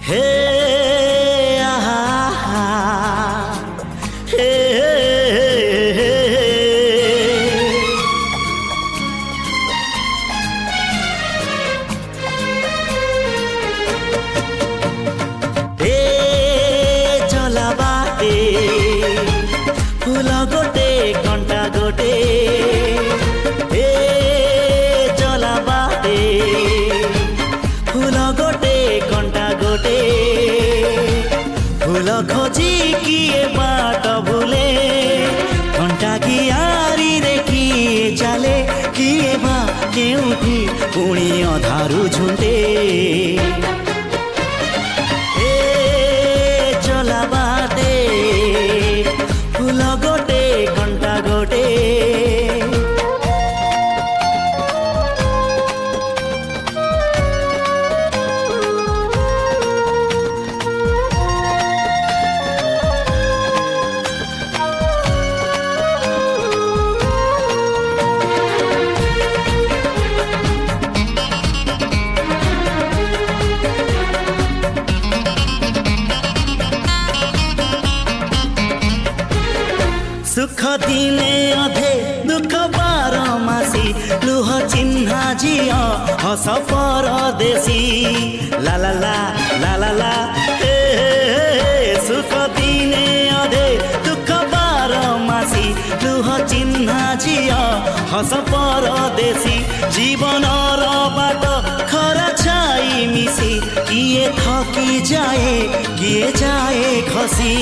हे आहा हे चला बाटे फूल गोटे कंटा गोटे चला बाटे फूल गोटे कंटा गोटे फूल खोजी किए बाट भूले कंटा की आरी रे किए चले किए बा केउठी पुणी अधारू झुंटे चला बाटे फूल गोटे कंटा गोटे सुख दिने अधे दुख बारमासी लुह चिन्हा झिଅ हस परदेशी ला ला ला ला ला ला हे सुख दिने अधे दुख बारमासी लुह चिन्हा झिଅ हस परदेशी जीवन बाट खरा छाई मिसी किए थकी जाए किए जाए खसी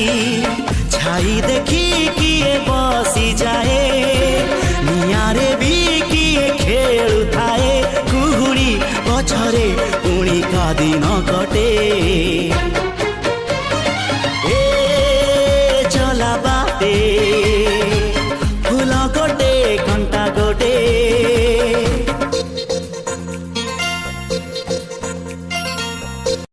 छाई देखी किए बसी जाए नियारे भी किए खेलु थाए कुहुड़ी पछरे पुणी का दिन कटे।